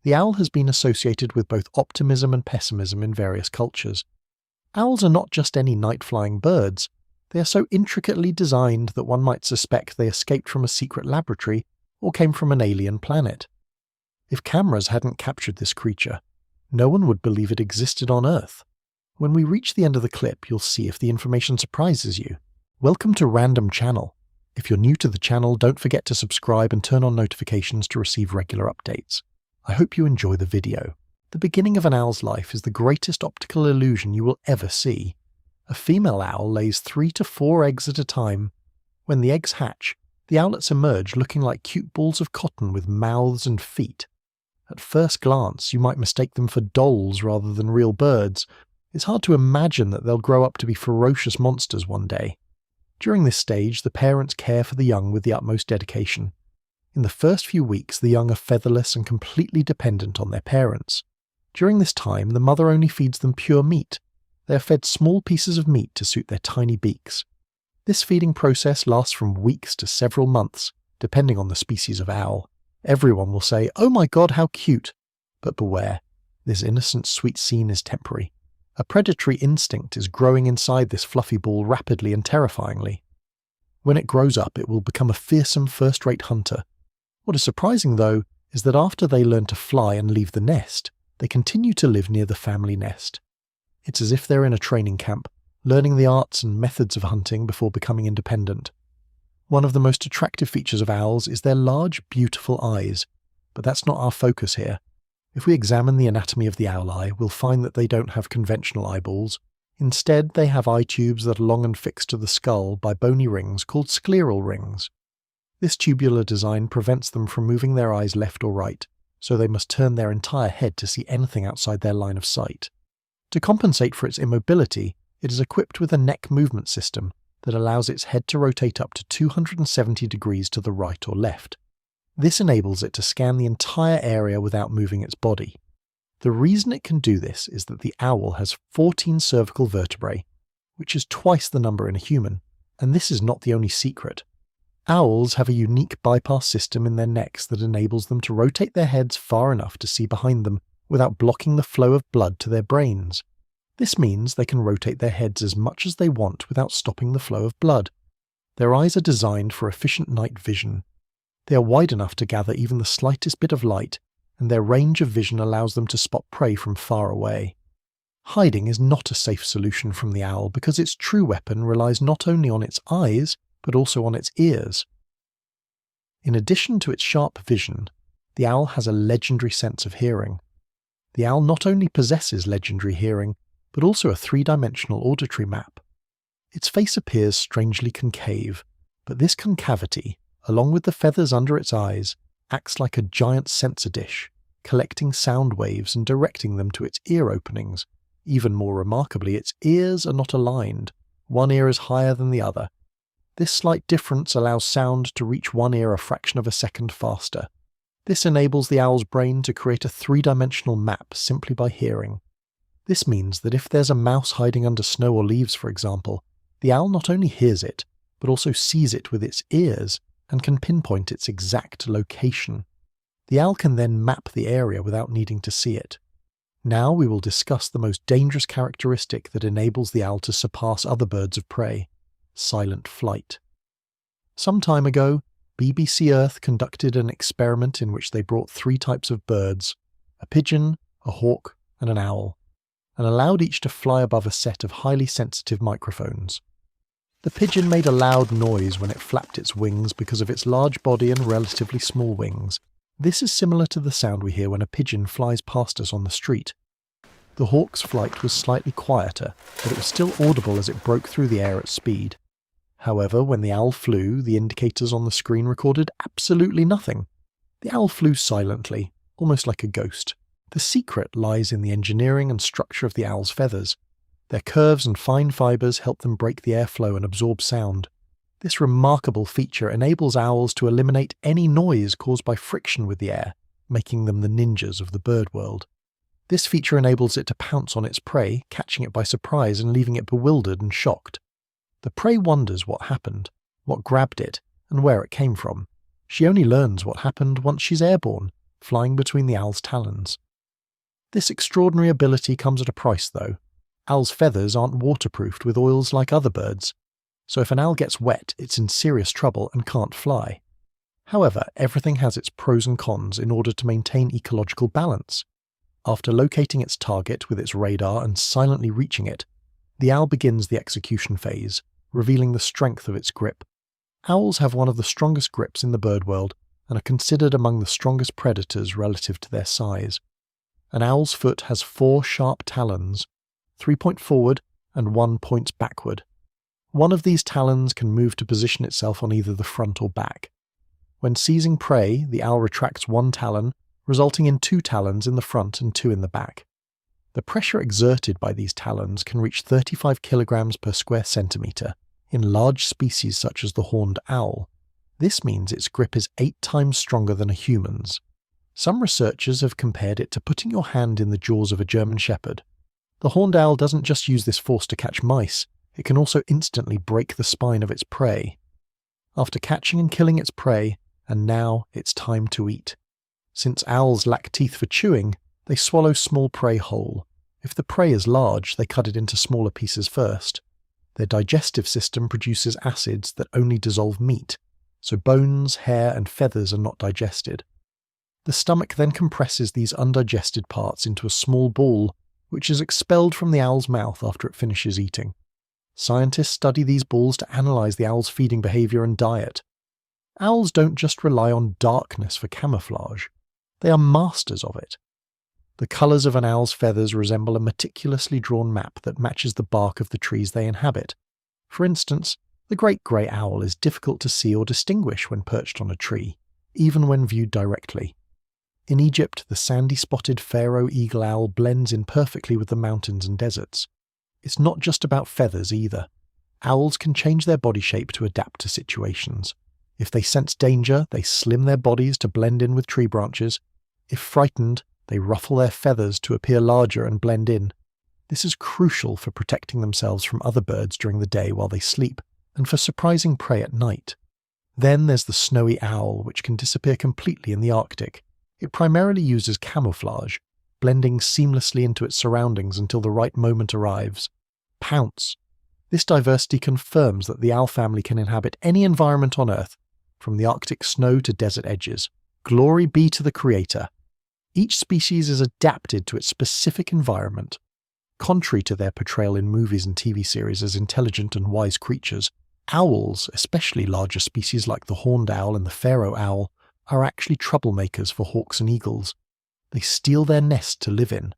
The owl has been associated with both optimism and pessimism in various cultures. Owls are not just any night-flying birds. They are so intricately designed that one might suspect they escaped from a secret laboratory or came from an alien planet. If cameras hadn't captured this creature, no one would believe it existed on Earth. When we reach the end of the clip, you'll see if the information surprises you. Welcome to Random Channel. If you're new to the channel, don't forget to subscribe and turn on notifications to receive regular updates. I hope you enjoy the video. The beginning of an owl's life is the greatest optical illusion you will ever see. A female owl lays 3 to 4 eggs at a time. When the eggs hatch, the owlets emerge looking like cute balls of cotton with mouths and feet. At first glance, you might mistake them for dolls rather than real birds. It's hard to imagine that they'll grow up to be ferocious monsters one day. During this stage, the parents care for the young with the utmost dedication. In the first few weeks, the young are featherless and completely dependent on their parents. During this time, the mother only feeds them pure meat. They are fed small pieces of meat to suit their tiny beaks. This feeding process lasts from weeks to several months, depending on the species of owl. Everyone will say, "Oh my God, how cute!" But beware, this innocent sweet scene is temporary. A predatory instinct is growing inside this fluffy ball rapidly and terrifyingly. When it grows up, it will become a fearsome first-rate hunter. What is surprising, though, is that after they learn to fly and leave the nest, they continue to live near the family nest. It's as if they're in a training camp, learning the arts and methods of hunting before becoming independent. One of the most attractive features of owls is their large, beautiful eyes, but that's not our focus here. If we examine the anatomy of the owl eye, we'll find that they don't have conventional eyeballs. Instead, they have eye tubes that are long and fixed to the skull by bony rings called scleral rings. This tubular design prevents them from moving their eyes left or right, so they must turn their entire head to see anything outside their line of sight. To compensate for its immobility, it is equipped with a neck movement system that allows its head to rotate up to 270 degrees to the right or left. This enables it to scan the entire area without moving its body. The reason it can do this is that the owl has 14 cervical vertebrae, which is twice the number in a human, and this is not the only secret. Owls have a unique bypass system in their necks that enables them to rotate their heads far enough to see behind them without blocking the flow of blood to their brains. This means they can rotate their heads as much as they want without stopping the flow of blood. Their eyes are designed for efficient night vision. They are wide enough to gather even the slightest bit of light, and their range of vision allows them to spot prey from far away. Hiding is not a safe solution from the owl because its true weapon relies not only on its eyes, but also on its ears. In addition to its sharp vision, the owl has a legendary sense of hearing. The owl not only possesses legendary hearing, but also a 3-dimensional auditory map. Its face appears strangely concave, but this concavity, along with the feathers under its eyes, acts like a giant sensor dish, collecting sound waves and directing them to its ear openings. Even more remarkably, its ears are not aligned. One ear is higher than the other. This slight difference allows sound to reach one ear a fraction of a second faster. This enables the owl's brain to create a 3-dimensional map simply by hearing. This means that if there's a mouse hiding under snow or leaves, for example, the owl not only hears it, but also sees it with its ears and can pinpoint its exact location. The owl can then map the area without needing to see it. Now we will discuss the most dangerous characteristic that enables the owl to surpass other birds of prey: silent flight. Some time ago, BBC Earth conducted an experiment in which they brought 3 types of birds, a pigeon, a hawk, and an owl, and allowed each to fly above a set of highly sensitive microphones. The pigeon made a loud noise when it flapped its wings because of its large body and relatively small wings. This is similar to the sound we hear when a pigeon flies past us on the street. The hawk's flight was slightly quieter, but it was still audible as it broke through the air at speed. However, when the owl flew, the indicators on the screen recorded absolutely nothing. The owl flew silently, almost like a ghost. The secret lies in the engineering and structure of the owl's feathers. Their curves and fine fibers help them break the airflow and absorb sound. This remarkable feature enables owls to eliminate any noise caused by friction with the air, making them the ninjas of the bird world. This feature enables it to pounce on its prey, catching it by surprise and leaving it bewildered and shocked. The prey wonders what happened, what grabbed it, and where it came from. She only learns what happened once she's airborne. flying between the owl's talons. This extraordinary ability comes at a price, though. Owls' feathers aren't waterproofed with oils like other birds, so if an owl gets wet, it's in serious trouble and can't fly. However, everything has its pros and cons in order to maintain ecological balance. After locating its target with its radar and silently reaching it, the owl begins the execution phase, revealing the strength of its grip. Owls have one of the strongest grips in the bird world and are considered among the strongest predators relative to their size. An owl's foot has 4 sharp talons, 3 point forward and 1 points backward. One of these talons can move to position itself on either the front or back. When seizing prey, the owl retracts 1 talon, resulting in 2 talons in the front and 2 in the back. The pressure exerted by these talons can reach 35 kilograms per square centimetre in large species such as the horned owl. This means its grip is 8 times stronger than a human's. Some researchers have compared it to putting your hand in the jaws of a German shepherd. The horned owl doesn't just use this force to catch mice, it can also instantly break the spine of its prey. After catching and killing its prey, and now it's time to eat. Since owls lack teeth for chewing, they swallow small prey whole. If the prey is large, they cut it into smaller pieces first. Their digestive system produces acids that only dissolve meat, so bones, hair, and feathers are not digested. The stomach then compresses these undigested parts into a small ball, which is expelled from the owl's mouth after it finishes eating. Scientists study these balls to analyze the owl's feeding behavior and diet. Owls don't just rely on darkness for camouflage. They are masters of it. The colors of an owl's feathers resemble a meticulously drawn map that matches the bark of the trees they inhabit. For instance, the great grey owl is difficult to see or distinguish when perched on a tree, even when viewed directly. In Egypt, the sandy-spotted pharaoh eagle owl blends in perfectly with the mountains and deserts. It's not just about feathers either. Owls can change their body shape to adapt to situations. If they sense danger, they slim their bodies to blend in with tree branches. If frightened, they ruffle their feathers to appear larger and blend in. This is crucial for protecting themselves from other birds during the day while they sleep, and for surprising prey at night. Then there's the snowy owl, which can disappear completely in the Arctic. It primarily uses camouflage, blending seamlessly into its surroundings until the right moment arrives. Pounce. This diversity confirms that the owl family can inhabit any environment on Earth, from the Arctic snow to desert edges. Glory be to the Creator. Each species is adapted to its specific environment. Contrary to their portrayal in movies and TV series as intelligent and wise creatures, owls, especially larger species like the horned owl and the pharaoh owl, are actually troublemakers for hawks and eagles. They steal their nest to live in.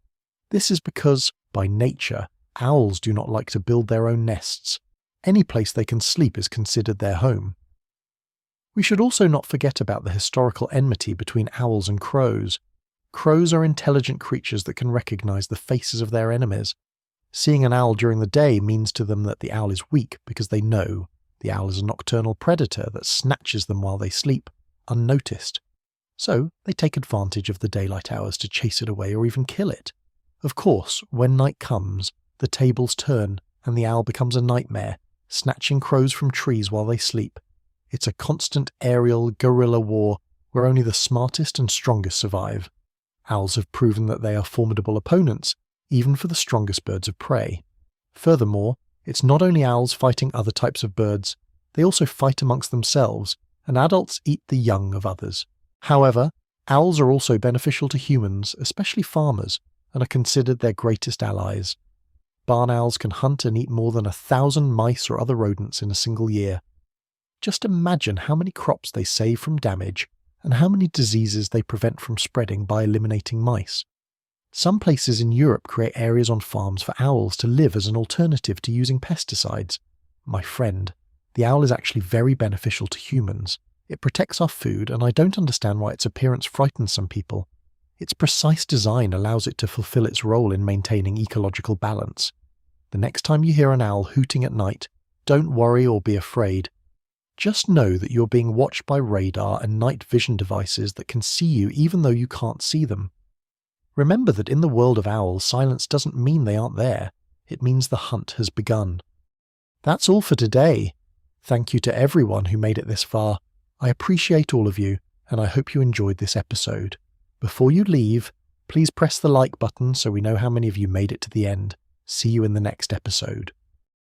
This is because, by nature, owls do not like to build their own nests. Any place they can sleep is considered their home. We should also not forget about the historical enmity between owls and crows. Crows are intelligent creatures that can recognize the faces of their enemies. Seeing an owl during the day means to them that the owl is weak because they know the owl is a nocturnal predator that snatches them while they sleep, unnoticed. So they take advantage of the daylight hours to chase it away or even kill it. Of course, when night comes, the tables turn and the owl becomes a nightmare, snatching crows from trees while they sleep. It's a constant aerial guerrilla war where only the smartest and strongest survive. Owls have proven that they are formidable opponents, even for the strongest birds of prey. Furthermore, it's not only owls fighting other types of birds, they also fight amongst themselves, and adults eat the young of others. However, owls are also beneficial to humans, especially farmers, and are considered their greatest allies. Barn owls can hunt and eat more than 1,000 mice or other rodents in a single year. Just imagine how many crops they save from damage and how many diseases they prevent from spreading by eliminating mice. Some places in Europe create areas on farms for owls to live as an alternative to using pesticides. My friend, the owl is actually very beneficial to humans. It protects our food, and I don't understand why its appearance frightens some people. Its precise design allows it to fulfill its role in maintaining ecological balance. The next time you hear an owl hooting at night, don't worry or be afraid. Just know that you're being watched by radar and night vision devices that can see you even though you can't see them. Remember that in the world of owls, silence doesn't mean they aren't there. It means the hunt has begun. That's all for today. Thank you to everyone who made it this far. I appreciate all of you, and I hope you enjoyed this episode. Before you leave, please press the like button so we know how many of you made it to the end. See you in the next episode.